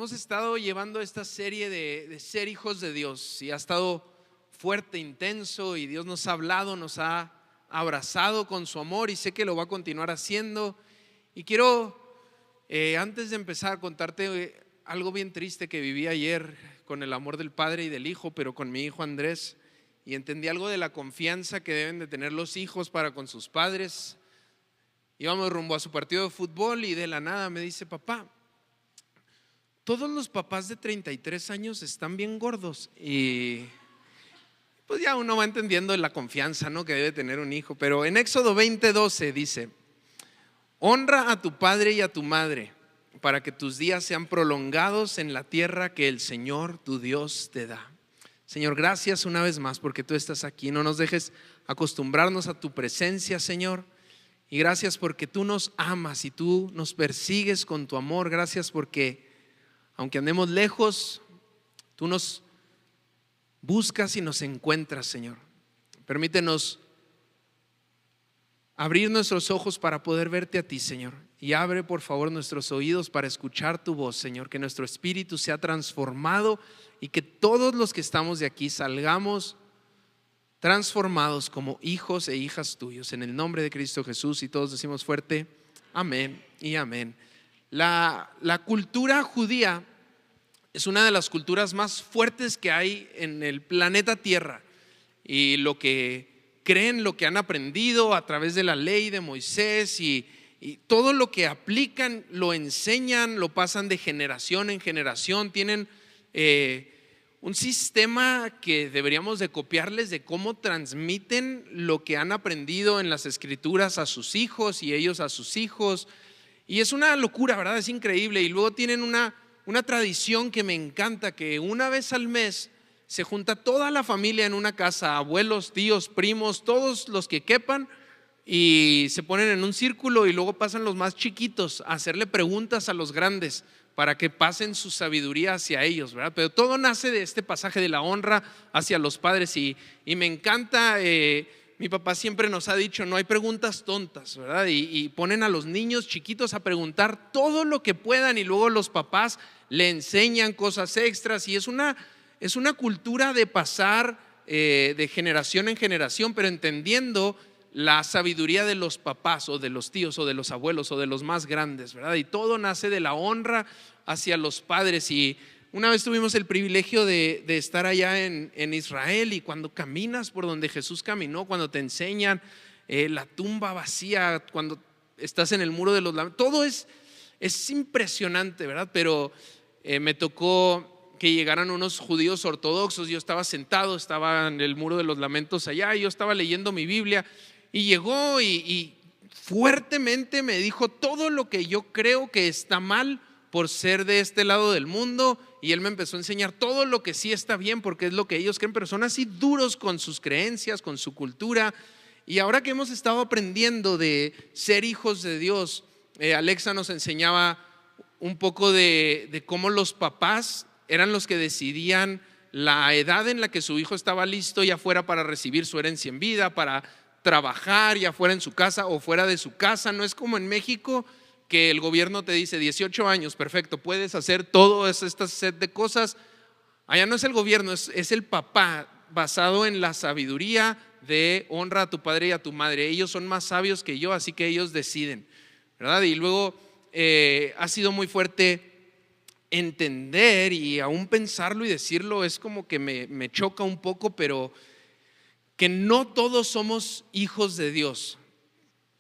Hemos estado llevando esta serie de ser hijos de Dios y ha estado fuerte, intenso, y Dios nos ha hablado, nos ha abrazado con su amor y sé que lo va a continuar haciendo. Y quiero, antes de empezar, contarte algo bien triste que viví ayer con el amor del Padre y del Hijo, pero con mi hijo Andrés, y entendí algo de la confianza que deben de tener los hijos para con sus padres. Íbamos rumbo a su partido de fútbol y de la nada me dice: papá, todos los papás de 33 años están bien gordos. Y pues ya uno va entendiendo la confianza, ¿no?, que debe tener un hijo. Pero en Éxodo 20:12 dice: honra a tu padre y a tu madre para que tus días sean prolongados en la tierra que el Señor tu Dios te da. Señor, gracias una vez más porque tú estás aquí. No nos dejes acostumbrarnos a tu presencia, Señor. Y gracias porque tú nos amas y tú nos persigues con tu amor. Gracias porque aunque andemos lejos, tú nos buscas y nos encuentras, Señor. Permítenos abrir nuestros ojos para poder verte a ti, Señor. Y abre, por favor, nuestros oídos para escuchar tu voz, Señor. Que nuestro espíritu sea transformado y que todos los que estamos de aquí salgamos transformados como hijos e hijas tuyos. En el nombre de Cristo Jesús, y todos decimos fuerte: amén y amén. La cultura judía es una de las culturas más fuertes que hay en el planeta Tierra. Y lo que creen, lo que han aprendido a través de la ley de Moisés y todo lo que aplican, lo enseñan, lo pasan de generación en generación. Tienen un sistema que deberíamos de copiarles, de cómo transmiten lo que han aprendido en las escrituras a sus hijos y ellos a sus hijos. Y es una locura, ¿verdad? Es increíble. Y luego tienen una tradición que me encanta, que una vez al mes se junta toda la familia en una casa, abuelos, tíos, primos, todos los que quepan, y se ponen en un círculo y luego pasan los más chiquitos a hacerle preguntas a los grandes para que pasen su sabiduría hacia ellos, ¿verdad? Pero todo nace de este pasaje de la honra hacia los padres y me encanta. Mi papá siempre nos ha dicho: no hay preguntas tontas, ¿verdad? Y ponen a los niños chiquitos a preguntar todo lo que puedan y luego los papás le enseñan cosas extras. Y es una cultura de pasar de generación en generación, pero entendiendo la sabiduría de los papás o de los tíos o de los abuelos o de los más grandes, ¿verdad? Y todo nace de la honra hacia los padres. Y una vez tuvimos el privilegio de estar allá en Israel, y cuando caminas por donde Jesús caminó, cuando te enseñan la tumba vacía, cuando estás en el muro de los lamentos, todo es impresionante, ¿verdad? Pero me tocó que llegaran unos judíos ortodoxos. Yo estaba sentado, estaba en el muro de los lamentos allá, y yo estaba leyendo mi Biblia, y llegó y fuertemente me dijo todo lo que yo creo que está mal por ser de este lado del mundo, y él me empezó a enseñar todo lo que sí está bien porque es lo que ellos creen, pero son así duros con sus creencias, con su cultura. Y ahora que hemos estado aprendiendo de ser hijos de Dios, Alexa nos enseñaba un poco de cómo los papás eran los que decidían la edad en la que su hijo estaba listo, ya fuera para recibir su herencia en vida, para trabajar, ya fuera en su casa o fuera de su casa. No es como en México, que el gobierno te dice 18 años, perfecto, puedes hacer todo esta set de cosas. Allá no es el gobierno, es el papá, basado en la sabiduría de honra a tu padre y a tu madre. Ellos son más sabios que yo, así que ellos deciden, ¿verdad? Y luego ha sido muy fuerte entender, y aún pensarlo y decirlo es como que me choca un poco, pero que no todos somos hijos de Dios.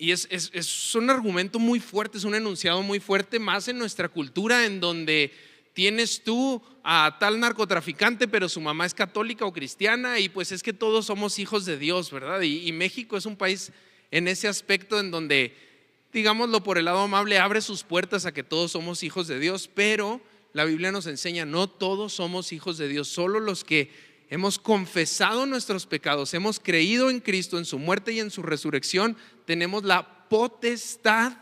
Y es un argumento muy fuerte, es un enunciado muy fuerte, más en nuestra cultura, en donde tienes tú a tal narcotraficante, pero su mamá es católica o cristiana, y pues es que todos somos hijos de Dios, ¿verdad? Y México es un país en ese aspecto en donde, digámoslo por el lado amable, abre sus puertas a que todos somos hijos de Dios, pero la Biblia nos enseña: no todos somos hijos de Dios, solo los que hemos confesado nuestros pecados, hemos creído en Cristo, en su muerte y en su resurrección, tenemos la potestad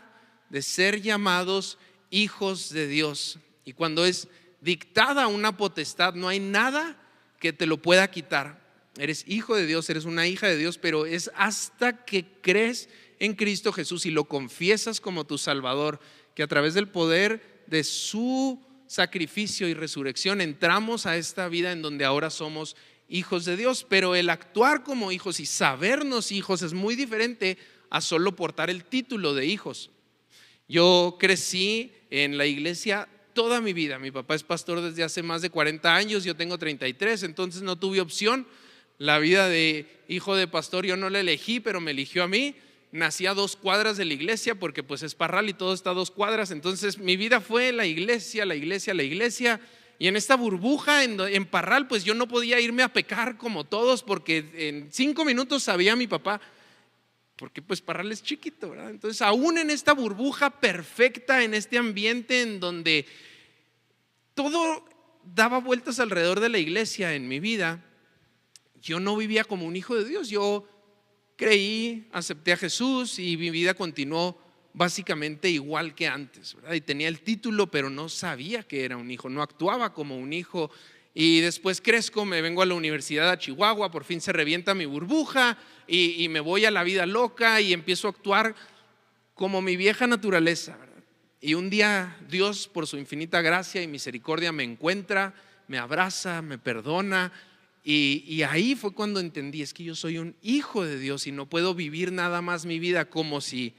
de ser llamados hijos de Dios. Y cuando es dictada una potestad, no hay nada que te lo pueda quitar. Eres hijo de Dios, eres una hija de Dios, pero es hasta que crees en Cristo Jesús y lo confiesas como tu Salvador, que a través del poder de su sacrificio y resurrección entramos a esta vida en donde ahora somos hijos de Dios, pero el actuar como hijos y sabernos hijos es muy diferente a solo portar el título de hijos. Yo crecí en la iglesia toda mi vida. Mi papá es pastor desde hace más de 40 años, yo tengo 33, entonces no tuve opción. La vida de hijo de pastor yo no la elegí, pero me eligió a mí. Nací a 2 cuadras de la iglesia porque pues es Parral y todo está a 2 cuadras. Entonces mi vida fue la iglesia, la iglesia, la iglesia. Y en esta burbuja en Parral pues yo no podía irme a pecar como todos, porque en 5 minutos sabía mi papá, porque pues Parral es chiquito, ¿verdad? Entonces aún en esta burbuja perfecta, en este ambiente en donde todo daba vueltas alrededor de la iglesia en mi vida, yo no vivía como un hijo de Dios. Yo creí, acepté a Jesús y mi vida continuó básicamente igual que antes, ¿verdad? Y tenía el título, pero no sabía que era un hijo, no actuaba como un hijo. Y después crezco, me vengo a la universidad a Chihuahua, por fin se revienta mi burbuja y me voy a la vida loca y empiezo a actuar como mi vieja naturaleza, ¿verdad? Y un día Dios, por su infinita gracia y misericordia, me encuentra, me abraza, me perdona. Y ahí fue cuando entendí, es que yo soy un hijo de Dios y no puedo vivir nada más mi vida como si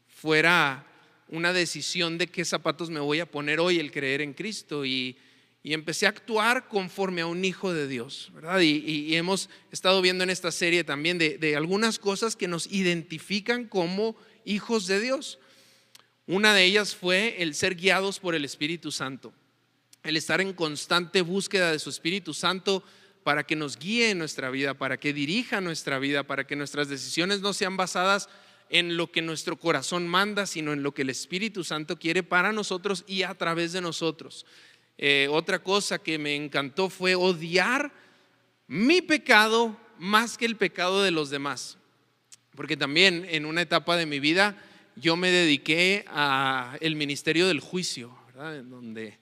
fuera una decisión de qué zapatos me voy a poner hoy, el creer en Cristo. Y empecé a actuar conforme a un hijo de Dios, ¿verdad? Y hemos estado viendo en esta serie también de algunas cosas que nos identifican como hijos de Dios. Una de ellas fue el ser guiados por el Espíritu Santo, el estar en constante búsqueda de su Espíritu Santo para que nos guíe en nuestra vida, para que dirija nuestra vida, para que nuestras decisiones no sean basadas en lo que nuestro corazón manda, sino en lo que el Espíritu Santo quiere para nosotros y a través de nosotros. Otra cosa que me encantó fue odiar mi pecado más que el pecado de los demás, porque también en una etapa de mi vida yo me dediqué al ministerio del juicio, ¿verdad? En donde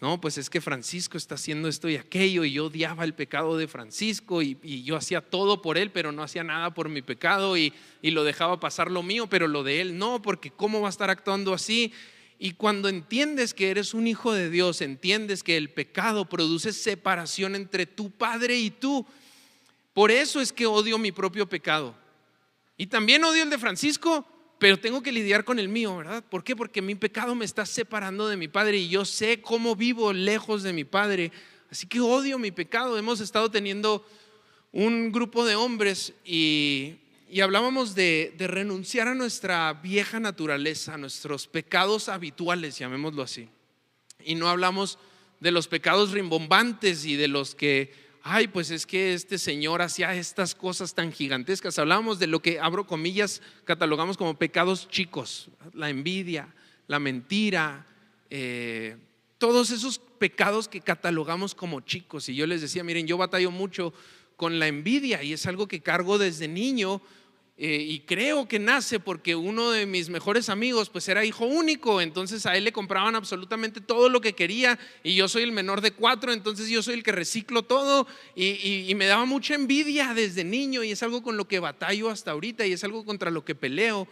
no, pues es que Francisco está haciendo esto y aquello, y yo odiaba el pecado de Francisco y yo hacía todo por él, pero no hacía nada por mi pecado y lo dejaba pasar lo mío, pero lo de él no, porque ¿cómo va a estar actuando así? Y cuando entiendes que eres un hijo de Dios, entiendes que el pecado produce separación entre tu padre y tú. Por eso es que odio mi propio pecado. Y también odio el de Francisco, pero tengo que lidiar con el mío, ¿verdad? ¿Por qué? Porque mi pecado me está separando de mi padre y yo sé cómo vivo lejos de mi padre. Así que odio mi pecado. Hemos estado teniendo un grupo de hombres y hablábamos de renunciar a nuestra vieja naturaleza, a nuestros pecados habituales, llamémoslo así. Y no hablamos de los pecados rimbombantes y de los que ay, pues es que este señor hacía estas cosas tan gigantescas. Hablábamos de lo que, abro comillas, catalogamos como pecados chicos: la envidia, la mentira, todos esos pecados que catalogamos como chicos. Y yo les decía, miren, yo batallo mucho con la envidia y es algo que cargo desde niño. Y creo que nace porque uno de mis mejores amigos pues era hijo único, entonces a él le compraban absolutamente todo lo que quería y yo soy el menor de 4, entonces yo soy el que reciclo todo y me daba mucha envidia desde niño y es algo con lo que batallo hasta ahorita y es algo contra lo que peleo.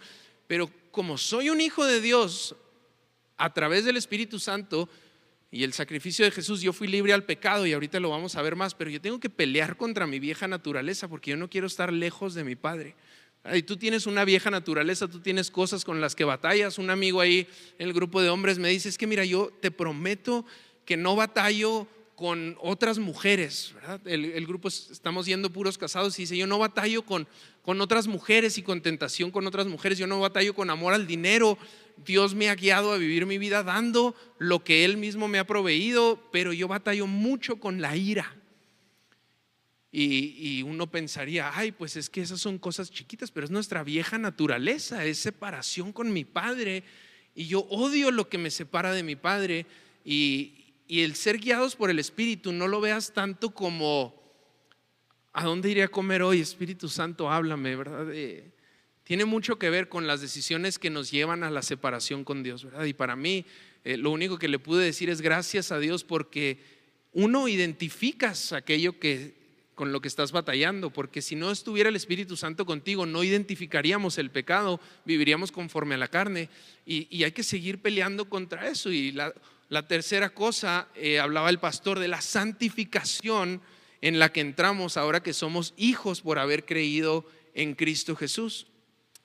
Pero como soy un hijo de Dios a través del Espíritu Santo y el sacrificio de Jesús, yo fui libre al pecado y ahorita lo vamos a ver más, pero yo tengo que pelear contra mi vieja naturaleza porque yo no quiero estar lejos de mi Padre. Y tú tienes una vieja naturaleza, tú tienes cosas con las que batallas. Un amigo ahí en el grupo de hombres me dice, es que mira, yo te prometo que no batallo con otras mujeres, ¿verdad? El grupo estamos yendo puros casados y dice, yo no batallo con otras mujeres y con tentación con otras mujeres, yo no batallo con amor al dinero. Dios me ha guiado a vivir mi vida dando lo que Él mismo me ha proveído, pero yo batallo mucho con la ira. Y uno pensaría, ay, pues es que esas son cosas chiquitas, pero es nuestra vieja naturaleza, es separación con mi padre y yo odio lo que me separa de mi padre. Y el ser guiados por el Espíritu, no lo veas tanto como ¿a dónde iré a comer hoy? Espíritu Santo, háblame, ¿verdad? Tiene mucho que ver con las decisiones que nos llevan a la separación con Dios, ¿verdad? Y para mí lo único que le pude decir es gracias a Dios, porque uno identificas aquello con lo que estás batallando, porque si no estuviera el Espíritu Santo contigo no identificaríamos el pecado, viviríamos conforme a la carne y hay que seguir peleando contra eso. Y La tercera cosa, hablaba el pastor de la santificación en la que entramos ahora que somos hijos por haber creído en Cristo Jesús.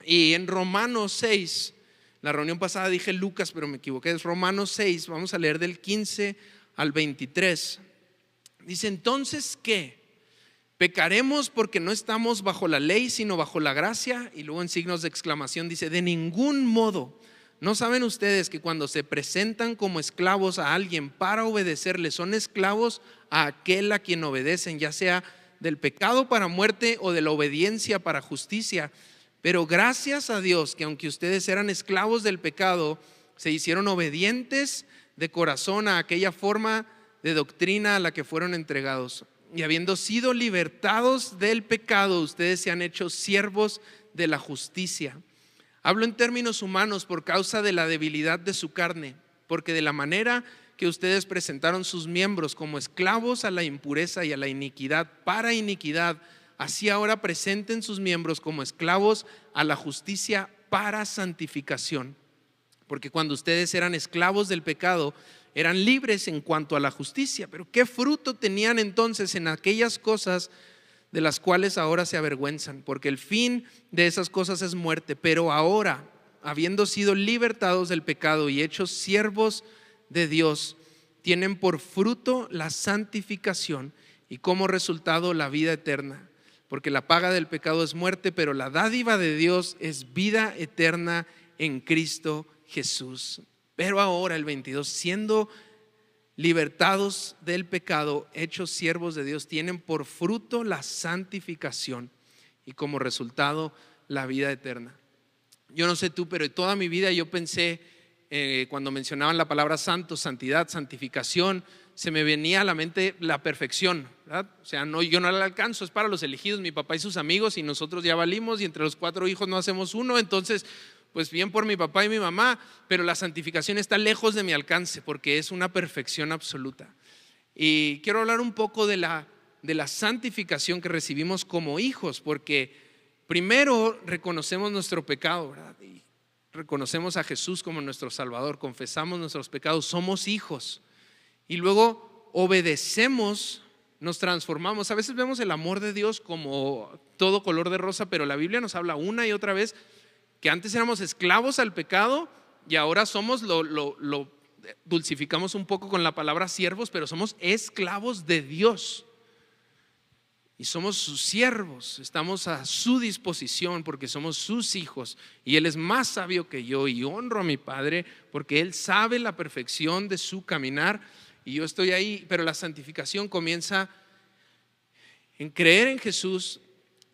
Y en Romanos 6, la reunión pasada dije Lucas, pero me equivoqué, es Romanos 6, vamos a leer del 15 al 23. Dice: entonces, ¿qué? ¿Pecaremos porque no estamos bajo la ley sino bajo la gracia? Y luego en signos de exclamación dice: de ningún modo. ¿No saben ustedes que cuando se presentan como esclavos a alguien para obedecerle, son esclavos a aquel a quien obedecen, ya sea del pecado para muerte o de la obediencia para justicia? Pero gracias a Dios que aunque ustedes eran esclavos del pecado, se hicieron obedientes de corazón a aquella forma de doctrina a la que fueron entregados. Y habiendo sido libertados del pecado, ustedes se han hecho siervos de la justicia. Hablo en términos humanos por causa de la debilidad de su carne, porque de la manera que ustedes presentaron sus miembros como esclavos a la impureza y a la iniquidad para iniquidad, así ahora presenten sus miembros como esclavos a la justicia para santificación. Porque cuando ustedes eran esclavos del pecado, eran libres en cuanto a la justicia. Pero ¿qué fruto tenían entonces en aquellas cosas de las cuales ahora se avergüenzan? Porque el fin de esas cosas es muerte. Pero ahora, habiendo sido libertados del pecado y hechos siervos de Dios, tienen por fruto la santificación y como resultado la vida eterna. Porque la paga del pecado es muerte, pero la dádiva de Dios es vida eterna en Cristo Jesús. Pero ahora, el 22, siendo libertados del pecado, hechos siervos de Dios, tienen por fruto la santificación y como resultado la vida eterna. Yo no sé tú, pero toda mi vida yo pensé, cuando mencionaban la palabra santo, santidad, santificación, se me venía a la mente la perfección, ¿verdad? O sea, no, yo no la alcanzo, es para los elegidos, mi papá y sus amigos, y nosotros ya valimos, y entre los 4 hijos no hacemos uno. Entonces, pues bien por mi papá y mi mamá, pero la santificación está lejos de mi alcance porque es una perfección absoluta. Y quiero hablar un poco de la santificación que recibimos como hijos, porque primero reconocemos nuestro pecado, ¿verdad? Y reconocemos a Jesús como nuestro Salvador, confesamos nuestros pecados, somos hijos. Y luego obedecemos, nos transformamos. A veces vemos el amor de Dios como todo color de rosa, pero la Biblia nos habla una y otra vez que antes éramos esclavos al pecado y ahora somos, lo dulcificamos un poco con la palabra siervos, pero somos esclavos de Dios y somos sus siervos, estamos a su disposición porque somos sus hijos y Él es más sabio que yo y honro a mi Padre porque Él sabe la perfección de su caminar y yo estoy ahí. Pero la santificación comienza en creer en Jesús,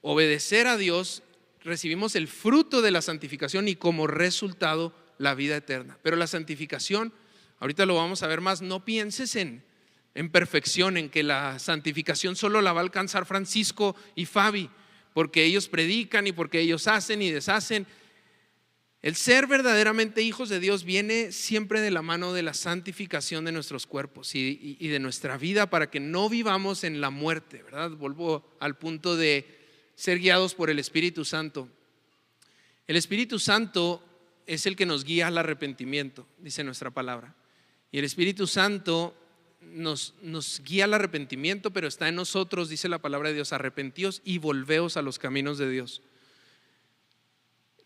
obedecer a Dios. Recibimos el fruto de la santificación y como resultado la vida eterna. Pero la santificación, ahorita lo vamos a ver más, no pienses en perfección, en que la santificación solo la va a alcanzar Francisco y Fabi, porque ellos predican y porque ellos hacen y deshacen. El ser verdaderamente hijos de Dios viene siempre de la mano de la santificación de nuestros cuerpos y de nuestra vida para que no vivamos en la muerte, ¿verdad? Vuelvo al punto de ser guiados por el Espíritu Santo. El Espíritu Santo es el que nos guía al arrepentimiento, dice nuestra palabra. Y el Espíritu Santo nos guía al arrepentimiento, pero está en nosotros, dice la palabra de Dios: arrepentíos y volveos a los caminos de Dios.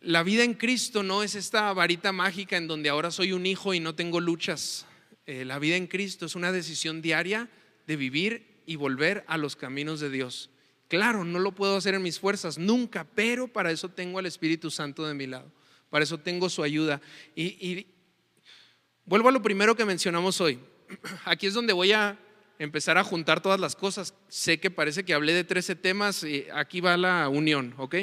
La vida en Cristo no es esta varita mágica en donde ahora soy un hijo y no tengo luchas. La vida en Cristo es una decisión diaria de vivir y volver a los caminos de Dios. Claro, no lo puedo hacer en mis fuerzas, nunca, pero para eso tengo al Espíritu Santo de mi lado, para eso tengo su ayuda. Y vuelvo a lo primero que mencionamos hoy. Aquí es donde voy a empezar a juntar todas las cosas. Sé que parece que hablé de 13 temas, y aquí va la unión, ¿ok?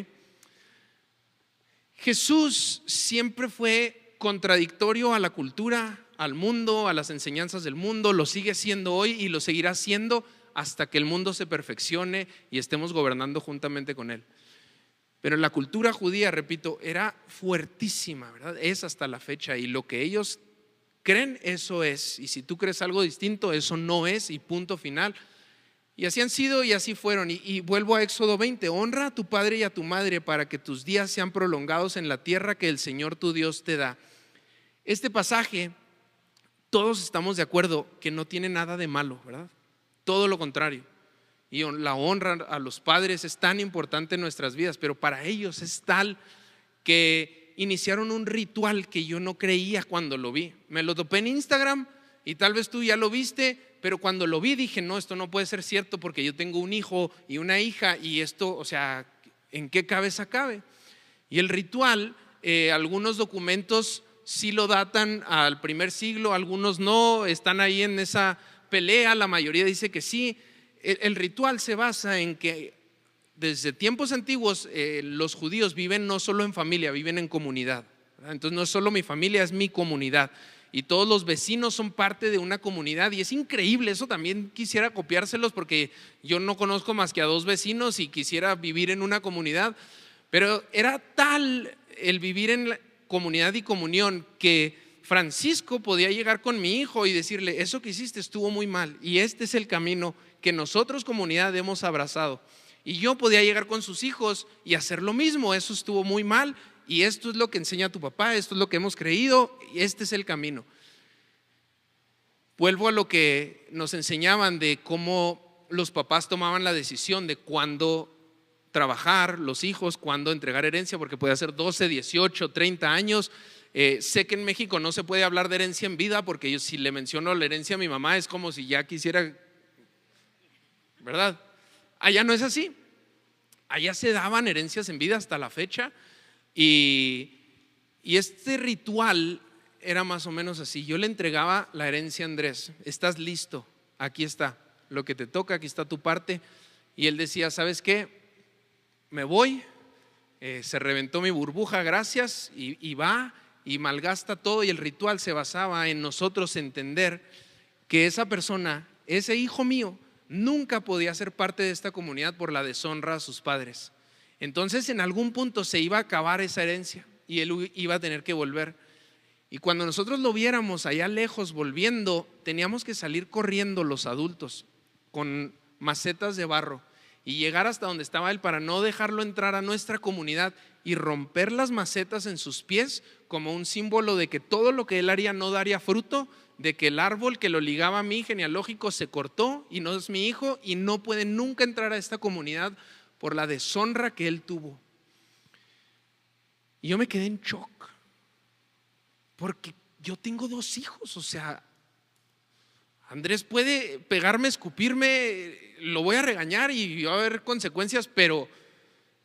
Jesús siempre fue contradictorio a la cultura, al mundo, a las enseñanzas del mundo, lo sigue siendo hoy y lo seguirá siendo hasta que el mundo se perfeccione y estemos gobernando juntamente con Él. Pero la cultura judía, repito, era fuertísima, ¿verdad? Es hasta la fecha, y lo que ellos creen, eso es. Y si tú crees algo distinto, eso no es, y punto final. Y así han sido y así fueron. Y vuelvo a Éxodo 20: honra a tu padre y a tu madre para que tus días sean prolongados en la tierra que el Señor tu Dios te da. Este pasaje todos estamos de acuerdo que no tiene nada de malo, ¿verdad? Todo lo contrario. Y la honra a los padres es tan importante en nuestras vidas, pero para ellos es tal que iniciaron un ritual que yo no creía cuando lo vi. Me lo topé en Instagram y tal vez tú ya lo viste, pero cuando lo vi dije, no, esto no puede ser cierto porque yo tengo un hijo y una hija y esto, o sea, ¿en qué cabeza cabe? Y el ritual, algunos documentos sí lo datan al primer siglo, algunos no, están ahí en esa pelea, la mayoría dice que sí. El ritual se basa en que desde tiempos antiguos los judíos viven no solo en familia, viven en comunidad, ¿verdad? Entonces no es solo mi familia, es mi comunidad y todos los vecinos son parte de una comunidad y es increíble. Eso también quisiera copiárselos porque yo no conozco más que a 2 vecinos y quisiera vivir en una comunidad, pero era tal el vivir en la comunidad y comunión que Francisco podía llegar con mi hijo y decirle, eso que hiciste estuvo muy mal y este es el camino que nosotros comunidad hemos abrazado. Y yo podía llegar con sus hijos y hacer lo mismo, eso estuvo muy mal y esto es lo que enseña tu papá, esto es lo que hemos creído y este es el camino. Vuelvo a lo que nos enseñaban de cómo los papás tomaban la decisión de cuándo trabajar, los hijos, cuándo entregar herencia, porque puede ser 12, 18, 30 años. Sé que en México no se puede hablar de herencia en vida porque yo, si le menciono la herencia a mi mamá es como si ya quisiera, ¿verdad? Allá no es así. Allá se daban herencias en vida hasta la fecha y este ritual era más o menos así. Yo le entregaba la herencia a Andrés, ¿estás listo? Aquí está lo que te toca, aquí está tu parte. Y él decía, ¿sabes qué? Me voy, se reventó mi burbuja, gracias, y va y malgasta todo. Y el ritual se basaba en nosotros entender que esa persona, ese hijo mío, nunca podía ser parte de esta comunidad por la deshonra a sus padres. Entonces en algún punto se iba a acabar esa herencia y él iba a tener que volver. Y cuando nosotros lo viéramos allá lejos volviendo, teníamos que salir corriendo los adultos con macetas de barro y llegar hasta donde estaba él para no dejarlo entrar a nuestra comunidad y romper las macetas en sus pies como un símbolo de que todo lo que él haría no daría fruto, de que el árbol que lo ligaba a mí genealógico se cortó y no es mi hijo y no puede nunca entrar a esta comunidad por la deshonra que él tuvo. Y yo me quedé en shock porque yo tengo 2 hijos, o sea, Andrés puede pegarme, escupirme, lo voy a regañar y va a haber consecuencias, pero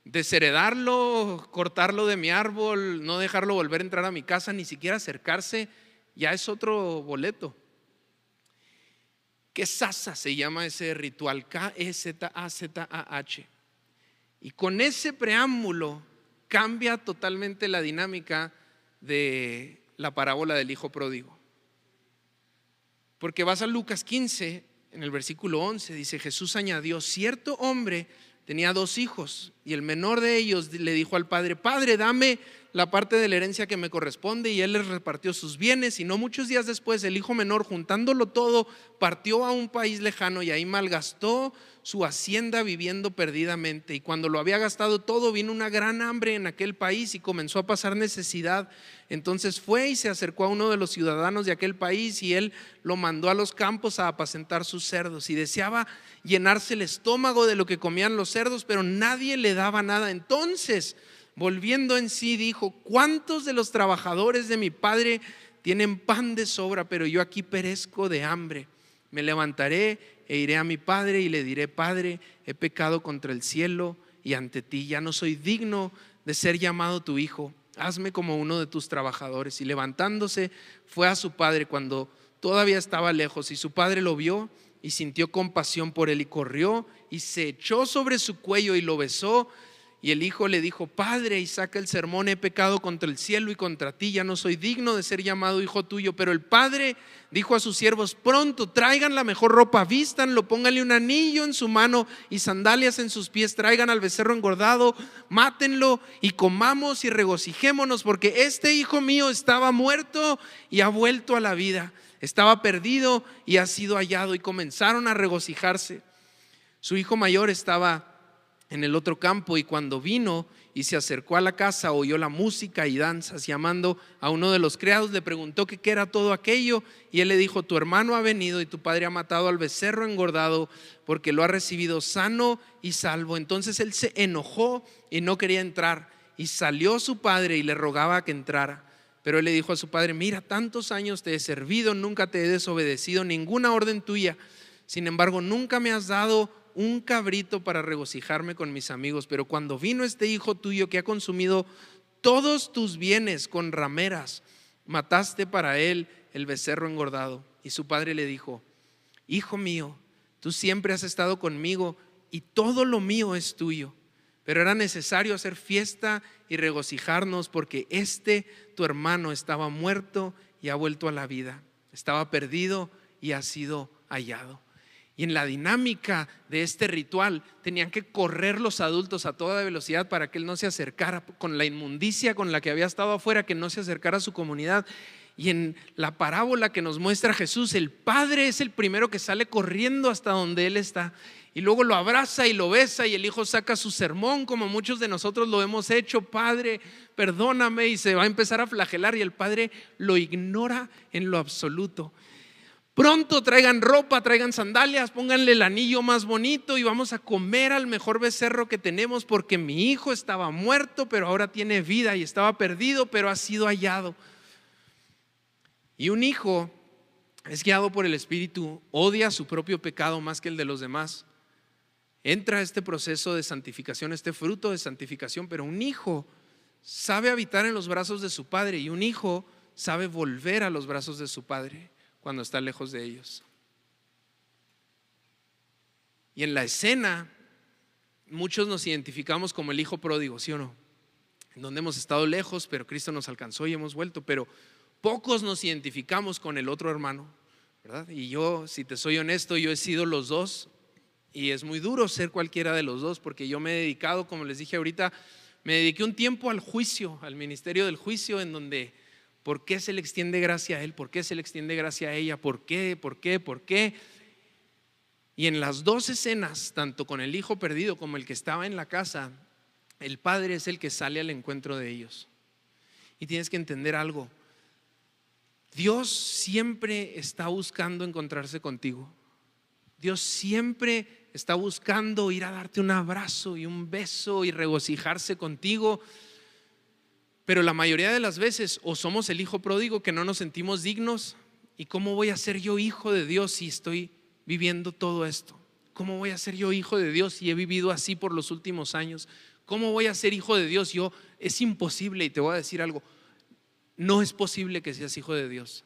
desheredarlo, cortarlo de mi árbol, no dejarlo volver a entrar a mi casa, ni siquiera acercarse, ya es otro boleto. Quesaza se llama ese ritual, K-E-Z-A-Z-A-H. Y con ese preámbulo cambia totalmente la dinámica de la parábola del hijo pródigo. Porque vas a Lucas 15, en el versículo 11, dice, Jesús añadió, cierto hombre tenía 2 hijos y el menor de ellos le dijo al padre, Padre, dame la parte de la herencia que me corresponde, y él les repartió sus bienes. Y no muchos días después el hijo menor, juntándolo todo, partió a un país lejano y ahí malgastó su hacienda viviendo perdidamente. Y cuando lo había gastado todo, vino una gran hambre en aquel país y comenzó a pasar necesidad. Entonces fue y se acercó a uno de los ciudadanos de aquel país y él lo mandó a los campos a apacentar sus cerdos, y deseaba llenarse el estómago de lo que comían los cerdos, pero nadie le daba nada. Entonces, volviendo en sí, dijo, ¿cuántos de los trabajadores de mi padre tienen pan de sobra, pero yo aquí perezco de hambre? Me levantaré e iré a mi padre y le diré, Padre, he pecado contra el cielo y ante ti, ya no soy digno de ser llamado tu hijo, hazme como uno de tus trabajadores. Y levantándose fue a su padre cuando todavía estaba lejos, y su padre lo vio y sintió compasión por él y corrió y se echó sobre su cuello y lo besó. Y el hijo le dijo, Padre, y saca el sermón, he pecado contra el cielo y contra ti, ya no soy digno de ser llamado hijo tuyo. Pero el padre dijo a sus siervos, pronto traigan la mejor ropa, vístanlo, pónganle un anillo en su mano y sandalias en sus pies, traigan al becerro engordado, mátenlo y comamos y regocijémonos, porque este hijo mío estaba muerto y ha vuelto a la vida, estaba perdido y ha sido hallado. Y comenzaron a regocijarse. Su hijo mayor estaba en el otro campo, y cuando vino y se acercó a la casa, oyó la música y danzas, llamando a uno de los criados, le preguntó que qué era todo aquello, y él le dijo: tu hermano ha venido y tu padre ha matado al becerro engordado, porque lo ha recibido sano y salvo. Entonces él se enojó y no quería entrar, y salió su padre y le rogaba que entrara. Pero él le dijo a su padre: mira, tantos años te he servido, nunca te he desobedecido ninguna orden tuya. Sin embargo, nunca me has dado un cabrito para regocijarme con mis amigos. Pero cuando vino este hijo tuyo que ha consumido todos tus bienes con rameras, mataste para él el becerro engordado. Y su padre le dijo: hijo mío, tú siempre has estado conmigo y todo lo mío es tuyo. Pero era necesario hacer fiesta y regocijarnos, porque tu hermano estaba muerto y ha vuelto a la vida, estaba perdido y ha sido hallado. Y en la dinámica de este ritual tenían que correr los adultos a toda velocidad para que él no se acercara, con la inmundicia con la que había estado afuera, que no se acercara a su comunidad. Y en la parábola que nos muestra Jesús, el padre es el primero que sale corriendo hasta donde él está, y luego lo abraza y lo besa, y el hijo saca su sermón, como muchos de nosotros lo hemos hecho: padre, perdóname, y se va a empezar a flagelar, y el padre lo ignora en lo absoluto. Pronto traigan ropa, traigan sandalias, pónganle el anillo más bonito y vamos a comer al mejor becerro que tenemos, porque mi hijo estaba muerto pero ahora tiene vida, y estaba perdido pero ha sido hallado. Y un hijo es guiado por el Espíritu, odia su propio pecado más que el de los demás, entra a este proceso de santificación, este fruto de santificación. Pero un hijo sabe habitar en los brazos de su padre, y un hijo sabe volver a los brazos de su padre cuando está lejos de ellos. Y en la escena muchos nos identificamos como el hijo pródigo, ¿sí o no? En donde hemos estado lejos, pero Cristo nos alcanzó y hemos vuelto. Pero pocos nos identificamos con el otro hermano, ¿verdad? Y yo, si te soy honesto, yo he sido los dos, y es muy duro ser cualquiera de los dos, porque yo me he dedicado, como les dije ahorita, me dediqué un tiempo al juicio, al ministerio del juicio, en donde ¿por qué se le extiende gracia a él? ¿Por qué se le extiende gracia a ella? ¿Por qué? ¿Por qué? ¿Por qué? Y en las dos escenas, tanto con el hijo perdido como el que estaba en la casa, el padre es el que sale al encuentro de ellos. Y tienes que entender algo: Dios siempre está buscando encontrarse contigo. Dios siempre está buscando ir a darte un abrazo y un beso y regocijarse contigo. Pero la mayoría de las veces o somos el hijo pródigo, que no nos sentimos dignos. ¿Y cómo voy a ser yo hijo de Dios si estoy viviendo todo esto? ¿Cómo voy a ser yo hijo de Dios si he vivido así por los últimos años? ¿Cómo voy a ser hijo de Dios? Es imposible. Y te voy a decir algo: no es posible que seas hijo de Dios.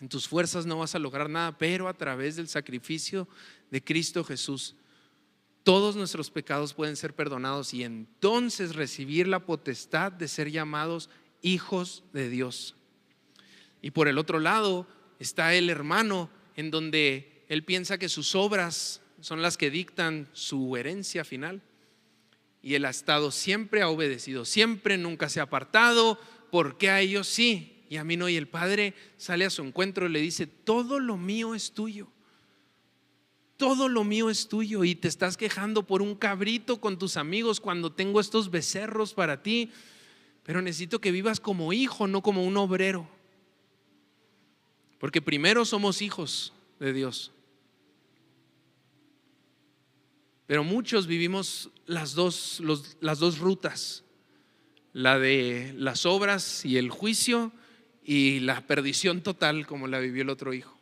En tus fuerzas no vas a lograr nada, pero a través del sacrificio de Cristo Jesús, todos nuestros pecados pueden ser perdonados, y entonces recibir la potestad de ser llamados hijos de Dios. Y por el otro lado está el hermano, en donde él piensa que sus obras son las que dictan su herencia final, y él ha estado siempre, ha obedecido siempre, nunca se ha apartado. ¿Por qué a ellos sí y a mí no? Y el padre sale a su encuentro y le dice: todo lo mío es tuyo. Todo lo mío es tuyo, y te estás quejando por un cabrito con tus amigos cuando tengo estos becerros para ti. Pero necesito que vivas como hijo, no como un obrero, porque primero somos hijos de Dios. Pero muchos vivimos las dos rutas: la de las obras y el juicio, y la perdición total como la vivió el otro hijo.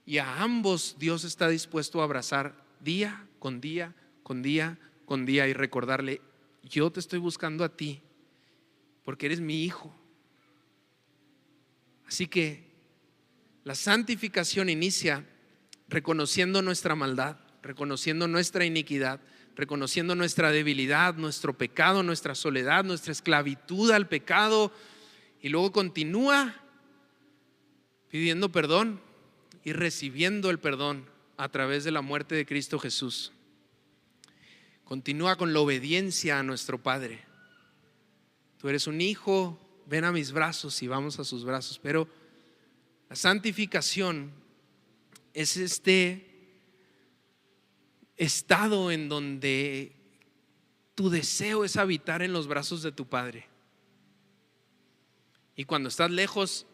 Y a ambos Dios está dispuesto a abrazar día con día, con día, con día, y recordarle: yo te estoy buscando a ti porque eres mi hijo. Así que la santificación inicia reconociendo nuestra maldad, reconociendo nuestra iniquidad, reconociendo nuestra debilidad, nuestro pecado, nuestra soledad, nuestra esclavitud al pecado, y luego continúa pidiendo perdón y recibiendo el perdón a través de la muerte de Cristo Jesús. Continúa con la obediencia a nuestro Padre. Tú eres un hijo, ven a mis brazos, y vamos a sus brazos. Pero la santificación es este estado en donde tu deseo es habitar en los brazos de tu Padre. Y cuando estás lejos,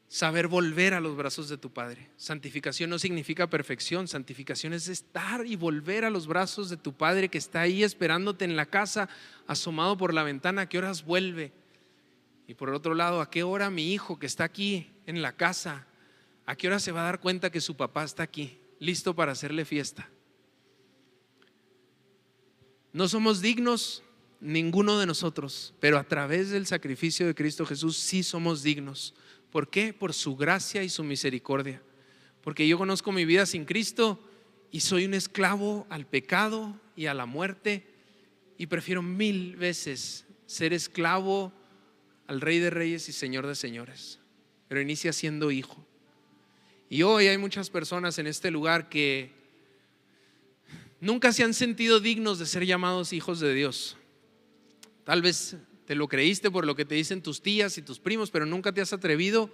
saber volver a los brazos de tu Padre. Santificación no significa perfección. Santificación es estar y volver a los brazos de tu Padre que está ahí esperándote en la casa, asomado por la ventana. ¿A qué horas vuelve? Y por otro lado, ¿a qué hora mi hijo que está aquí en la casa, a qué hora se va a dar cuenta que su papá está aquí, listo para hacerle fiesta? No somos dignos, ninguno de nosotros, pero a través del sacrificio de Cristo Jesús sí somos dignos. ¿Por qué? Por su gracia y su misericordia. Porque yo conozco mi vida sin Cristo y soy un esclavo al pecado y a la muerte, y prefiero 1000 veces ser esclavo al Rey de Reyes y Señor de Señores. Pero inicia siendo hijo. Y hoy hay muchas personas en este lugar que nunca se han sentido dignos de ser llamados hijos de Dios. Tal vez te lo creíste por lo que te dicen tus tías y tus primos, pero nunca te has atrevido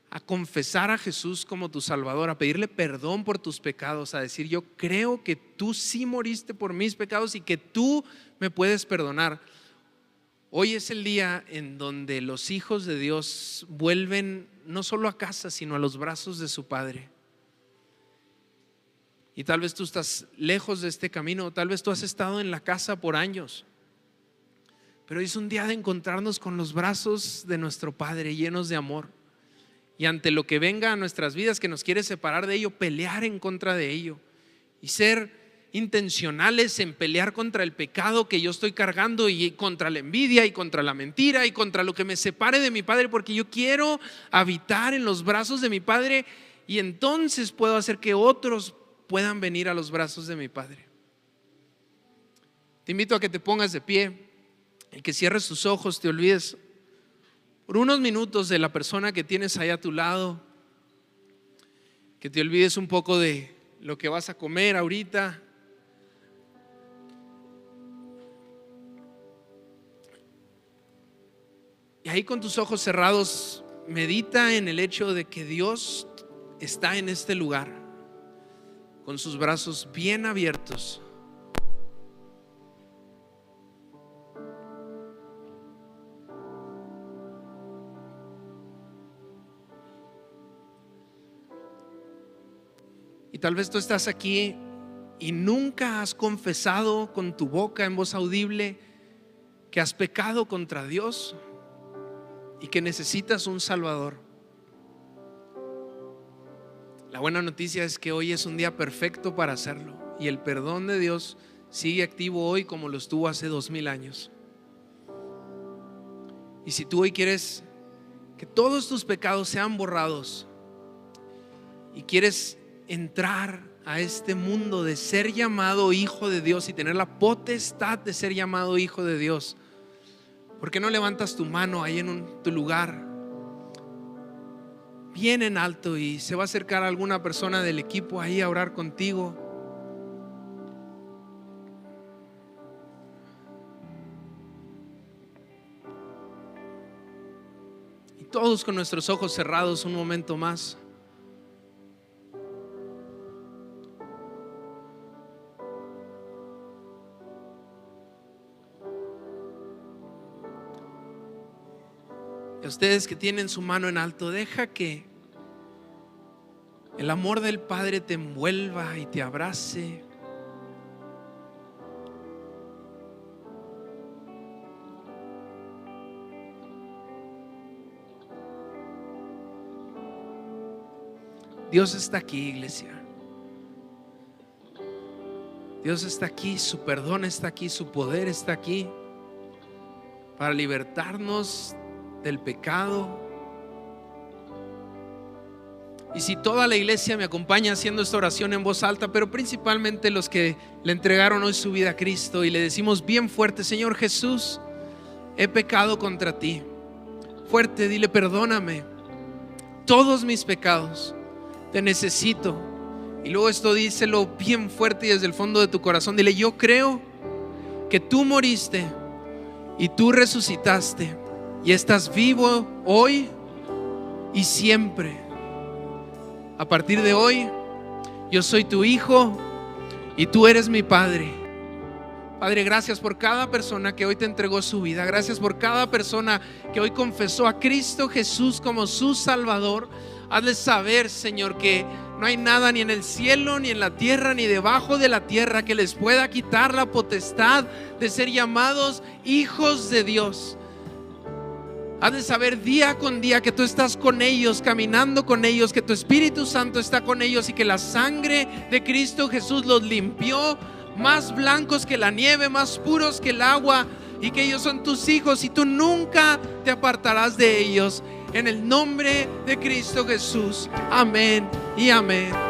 a confesar a Jesús como tu Salvador, a pedirle perdón por tus pecados, a decir: yo creo que tú sí moriste por mis pecados y que tú me puedes perdonar. Hoy es el día en donde los hijos de Dios vuelven no solo a casa, sino a los brazos de su Padre. Y tal vez tú estás lejos de este camino, tal vez tú has estado en la casa por años, pero hoy es un día de encontrarnos con los brazos de nuestro Padre llenos de amor. Y ante lo que venga a nuestras vidas que nos quiere separar de ello, pelear en contra de ello y ser intencionales en pelear contra el pecado que yo estoy cargando, y contra la envidia y contra la mentira y contra lo que me separe de mi Padre, porque yo quiero habitar en los brazos de mi Padre, y entonces puedo hacer que otros puedan venir a los brazos de mi Padre. Te invito a que te pongas de pie y que cierres tus ojos, te olvides por unos minutos de la persona que tienes ahí a tu lado, que te olvides un poco de lo que vas a comer ahorita. Y ahí con tus ojos cerrados, medita en el hecho de que Dios está en este lugar, con sus brazos bien abiertos. Y tal vez tú estás aquí y nunca has confesado con tu boca en voz audible que has pecado contra Dios y que necesitas un Salvador. La buena noticia es que hoy es un día perfecto para hacerlo, y el perdón de Dios sigue activo hoy como lo estuvo hace 2000 años. Y si tú hoy quieres que todos tus pecados sean borrados y quieres entrar a este mundo de ser llamado hijo de Dios y tener la potestad de ser llamado hijo de Dios, ¿por qué no levantas tu mano ahí en tu lugar, bien en alto, y se va a acercar alguna persona del equipo ahí a orar contigo? Y todos con nuestros ojos cerrados un momento más. A ustedes que tienen su mano en alto, deja que el amor del Padre te envuelva y te abrace. Dios está aquí, iglesia. Dios está aquí, su perdón está aquí, su poder está aquí para libertarnos del pecado. Y si toda la iglesia me acompaña haciendo esta oración en voz alta, pero principalmente los que le entregaron hoy su vida a Cristo, y le decimos bien fuerte: Señor Jesús, he pecado contra ti. Fuerte, dile: perdóname todos mis pecados, te necesito. Y luego esto díselo bien fuerte y desde el fondo de tu corazón, dile: yo creo que tú moriste y tú resucitaste y estás vivo hoy y siempre. A partir de hoy, yo soy tu hijo y tú eres mi Padre. Padre, gracias por cada persona que hoy te entregó su vida. Gracias por cada persona que hoy confesó a Cristo Jesús como su Salvador. Hazles saber, Señor, que no hay nada ni en el cielo, ni en la tierra, ni debajo de la tierra que les pueda quitar la potestad de ser llamados hijos de Dios. Hazles saber día con día que tú estás con ellos, caminando con ellos, que tu Espíritu Santo está con ellos y que la sangre de Cristo Jesús los limpió, más blancos que la nieve, más puros que el agua, y que ellos son tus hijos y tú nunca te apartarás de ellos. En el nombre de Cristo Jesús. Amén y amén.